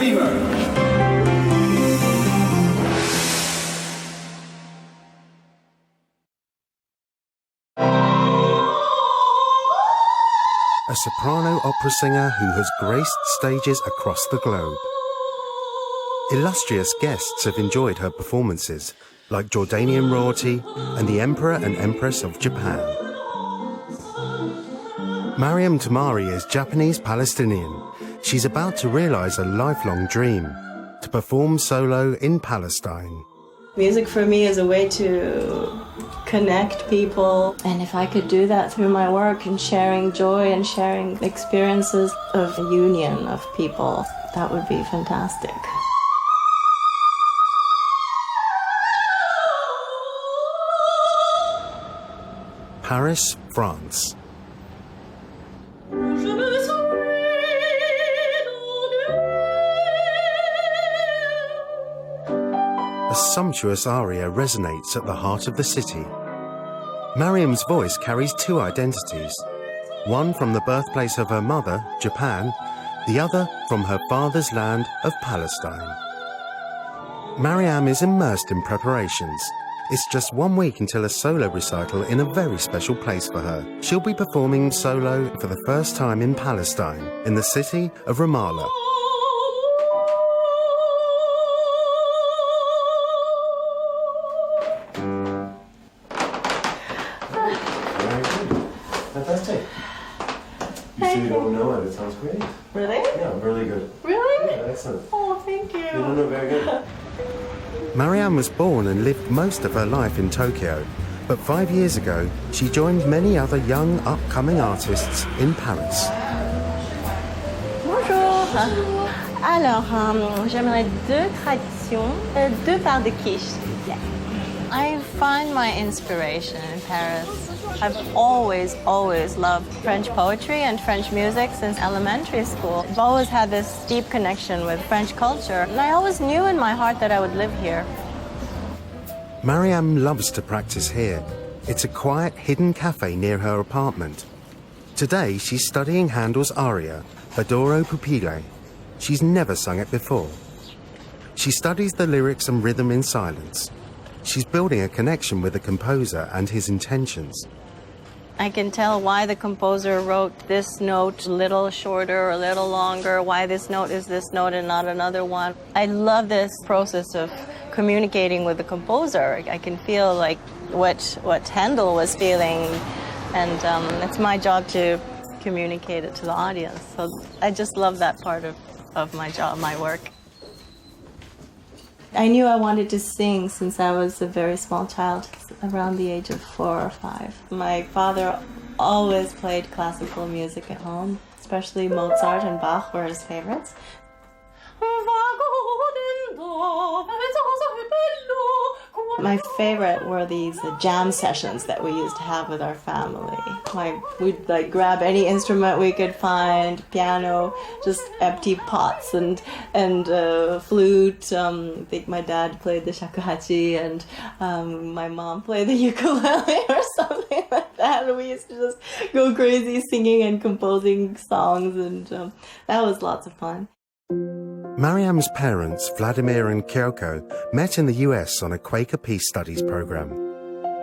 dreamer. A soprano opera singer who has graced stages across the globe. Illustrious guests have enjoyed her performances, like Jordanian royalty and the Emperor and Empress of Japan. Mariam Tamari is Japanese Palestinian. She's about to realize a lifelong dream, to perform solo in Palestine. Music for me is a way to connect people, and if I could do that through my work and sharing joy and sharing experiences of a union of people, that would be fantastic. Paris, France. A sumptuous aria resonates at the heart of the city. Mariam's voice carries two identities, one from the birthplace of her mother, Japan, the other from her father's land of Palestine. Mariam is immersed in preparations. It's just 1 week until a solo recital in a very special place for her. She'll be performing solo for the first time in Palestine, in the city of Ramallah. Fantastic. You still don't know it. It sounds great. Really? Yeah, really good. Really? Yeah, excellent. Oh, thank you. You don't know very good. Mariam was born and lived most of her life in Tokyo, but 5 years ago, she joined many other young, upcoming artists in Paris. Bonjour. Alors, j'aimerais deux traditions, deux parts de quiche, s'il vous plaît. I find my inspiration in Paris. I've always loved French poetry and French music since elementary school. I've always had this deep connection with French culture, and I always knew in my heart that I would live here. Mariam loves to practice here. It's a quiet, hidden cafe near her apartment. Today, she's studying Handel's aria, Adoro Pupille. She's never sung it before. She studies the lyrics and rhythm in silence. She's building a connection with the composer and his intentions. I can tell why the composer wrote this note a little shorter or a little longer, why this note is this note and not another one. I love this process of communicating with the composer. I can feel like what Handel was feeling, and it's my job to communicate it to the audience. So I just love that part of my job, my work. I knew I wanted to sing since I was a very small child, around the age of 4 or 5. My father always played classical music at home, especially Mozart and Bach were his favorites. My favorite were these jam sessions that we used to have with our family. We'd grab any instrument we could find, piano, just empty pots and flute. I think my dad played the shakuhachi and my mom played the ukulele or something like that. And we used to just go crazy singing and composing songs, and that was lots of fun. Mariam's parents, Vladimir and Kyoko, met in the US on a Quaker Peace Studies program.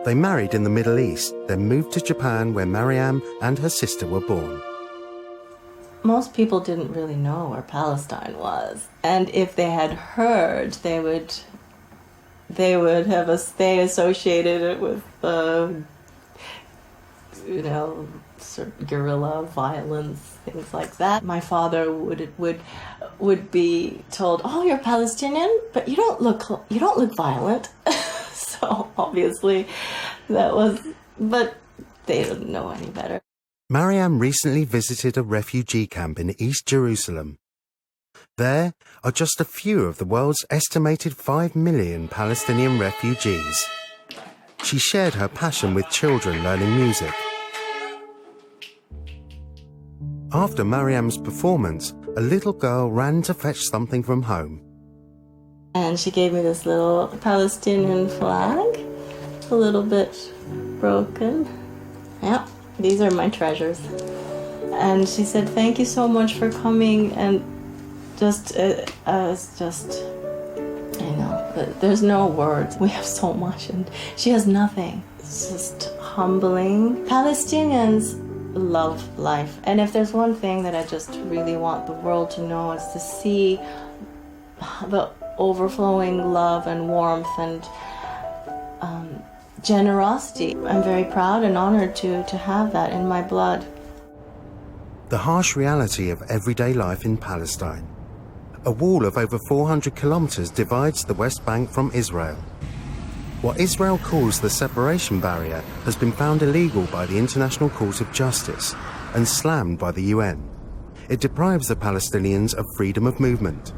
They married in the Middle East, then moved to Japan where Mariam and her sister were born. Most people didn't really know where Palestine was, and if they had heard, they would they associated it with sort of guerrilla violence, things like that. My father would be told, "Oh, you're Palestinian, but you don't look violent." So obviously, but they didn't know any better. Mariam recently visited a refugee camp in East Jerusalem. There are just a few of the world's estimated 5 million Palestinian refugees. She shared her passion with children learning music. After Mariam's performance, a little girl ran to fetch something from home. And she gave me this little Palestinian flag, a little bit broken. Yeah, these are my treasures. And she said, "Thank you so much for coming and it's just, there's no words. We have so much and she has nothing. It's just humbling. Palestinians love life. And if there's one thing that I just really want the world to know, is to see the overflowing love and warmth and generosity. I'm very proud and honored to have that in my blood. The harsh reality of everyday life in Palestine. A wall of over 400 kilometers divides the West Bank from Israel. What Israel calls the separation barrier has been found illegal by the International Court of Justice and slammed by the UN. It deprives the Palestinians of freedom of movement.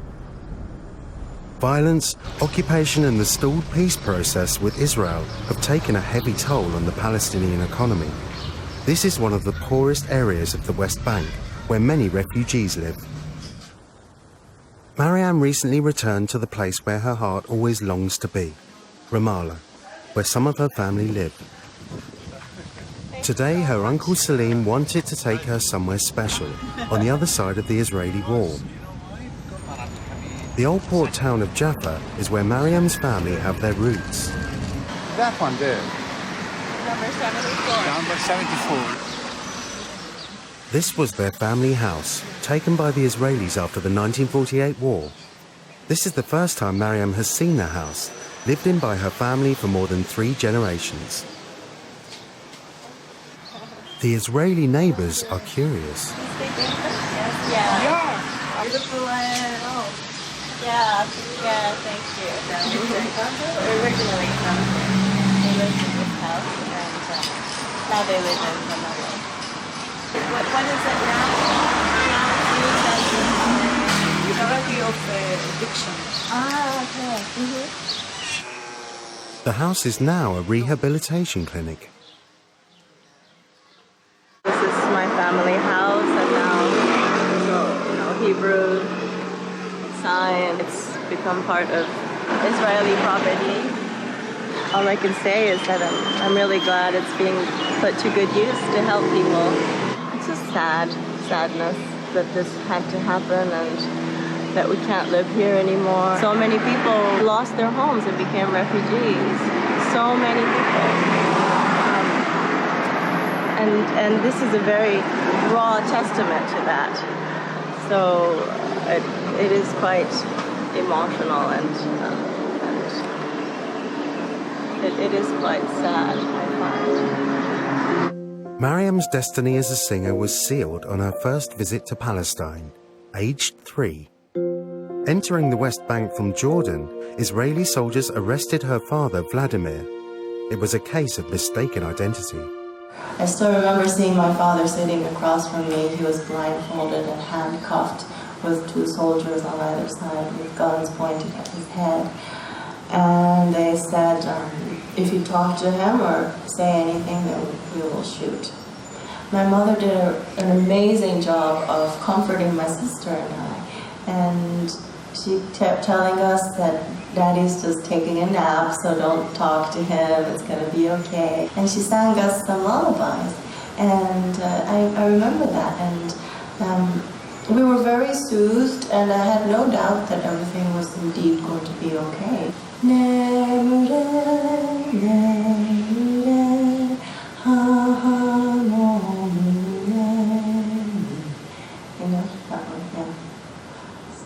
Violence, occupation and the stalled peace process with Israel have taken a heavy toll on the Palestinian economy. This is one of the poorest areas of the West Bank, where many refugees live. Mariam recently returned to the place where her heart always longs to be, Ramallah, where some of her family live. Today, her uncle Salim wanted to take her somewhere special, on the other side of the Israeli wall. The old port town of Jaffa is where Mariam's family have their roots. That one there. Number 74. Number 74. This was their family house, taken by the Israelis after the 1948 war. This is the first time Mariam has seen the house, lived in by her family for more than 3 generations. The Israeli neighbors are curious. Yeah. Beautiful Yeah, thank you. Originally from here. They lived in this house and now they live in Ramallah. What is it now? Therapy of addiction. Okay. The house is now a rehabilitation clinic. This is my family house, and now, Hebrew sign, it's become part of Israeli property. All I can say is that I'm really glad it's being put to good use to help people. It's just sadness that this had to happen and that we can't live here anymore. So many people lost their homes and became refugees. So many people. And this is a very raw testament to that. So it is quite emotional and it is quite sad, I find. Mariam's destiny as a singer was sealed on her first visit to Palestine, aged 3. Entering the West Bank from Jordan, Israeli soldiers arrested her father, Vladimir. It was a case of mistaken identity. I still remember seeing my father sitting across from me. He was blindfolded and handcuffed with 2 soldiers on either side with guns pointed at his head. And they said, if you talk to him or say anything, then we will shoot. My mother did an amazing job of comforting my sister and I. And she kept telling us that Daddy's just taking a nap, so don't talk to him, it's going to be okay. And she sang us some lullabies. And I remember that. And we were very soothed, and I had no doubt that everything was indeed going to be okay. That one, yeah.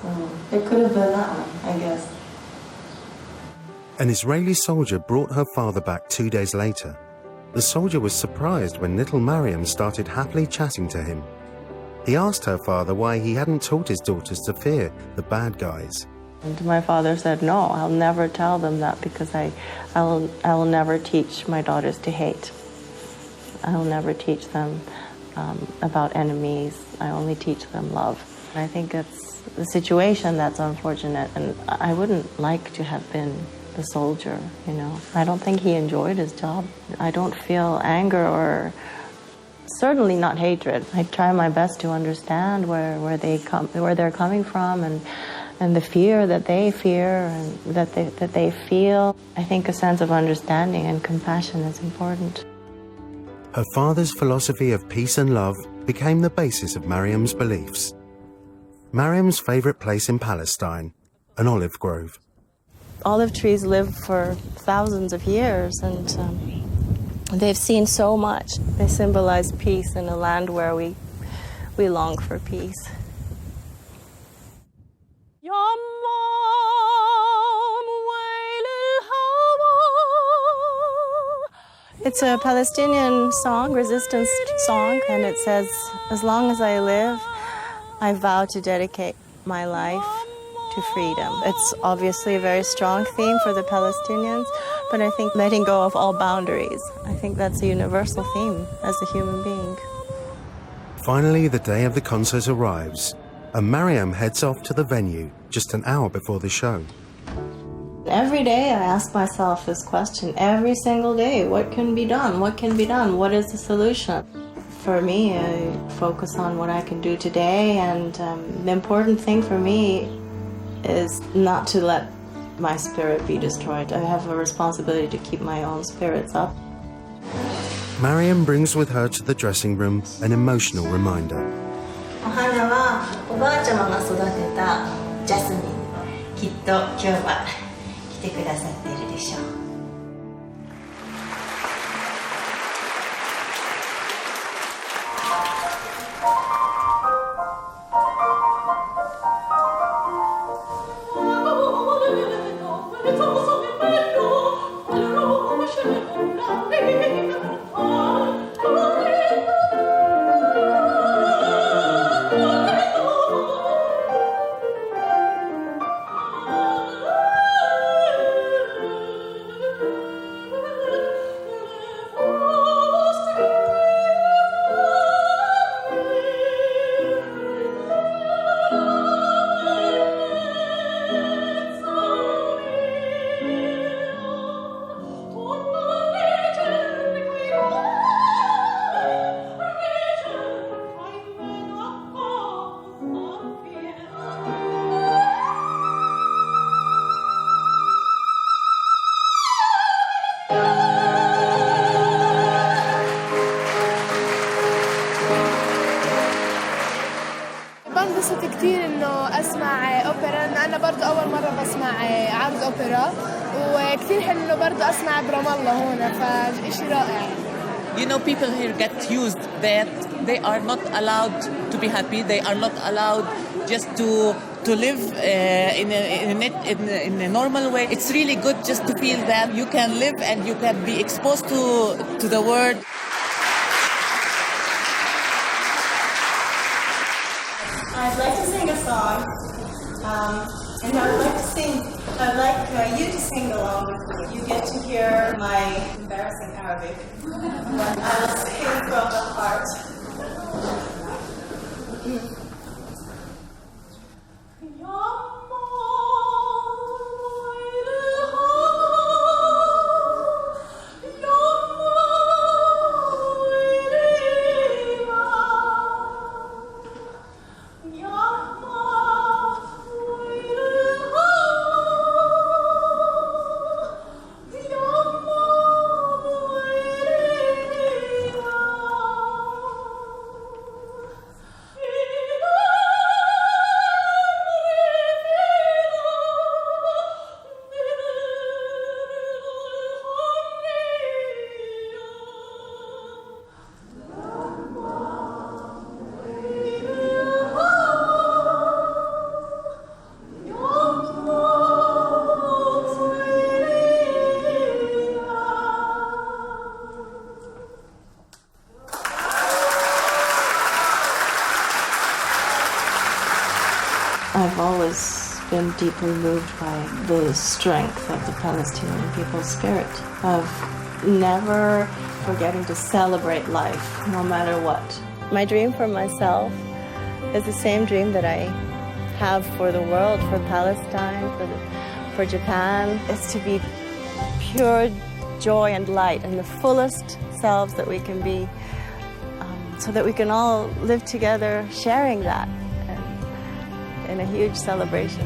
So it could have been that one, I guess. An Israeli soldier brought her father back 2 days later. The soldier was surprised when little Mariam started happily chatting to him. He asked her father why he hadn't taught his daughters to fear the bad guys. And my father said, no, I'll never tell them that because I will never teach my daughters to hate. I will never teach them about enemies. I only teach them love. I think it's the situation that's unfortunate, and I wouldn't like to have been the soldier, I don't think he enjoyed his job. I don't feel anger or certainly not hatred. I try my best to understand where they're coming from and the fear that they fear and that they feel. I think a sense of understanding and compassion is important. Her father's philosophy of peace and love became the basis of Mariam's beliefs. Mariam's favourite place in Palestine, an olive grove. Olive trees live for thousands of years, and they've seen so much. They symbolize peace in a land where we long for peace. It's a Palestinian song, resistance song, and it says, as long as I live, I vow to dedicate my life to freedom. It's obviously a very strong theme for the Palestinians, but I think letting go of all boundaries, I think that's a universal theme as a human being. Finally, the day of the concert arrives, and Mariam heads off to the venue just an hour before the show. Every day I ask myself this question, every single day, what can be done? What can be done? What is the solution? For me, I focus on what I can do today, and the important thing for me is not to let my spirit be destroyed. I have a responsibility to keep my own spirits up. Mariam brings with her to the dressing room an emotional reminder. お花はおばあちゃまが育てたジャスミン。きっと今日は来てくださっているでしょう。بنبسط كتير إنه أسمع أوبرا، إنه أنا برضه أول مرة بسمع عرض أوبرا، وكتير حلو إنه برضه أسمع برام الله هون، فإشي رائع. You know, people here get used that they are not allowed to be happy. They are not allowed just to live in a normal way. It's really good just to feel that you can live and you can be exposed to the world. I'd like to sing a song, and I'd like you to sing along with me. You get to hear my embarrassing Arabic. I will sing from the heart. I've always been deeply moved by the strength of the Palestinian people's spirit, of never forgetting to celebrate life, no matter what. My dream for myself is the same dream that I have for the world, for Palestine, for Japan. It's to be pure joy and light and the fullest selves that we can be, so that we can all live together sharing that in a huge celebration.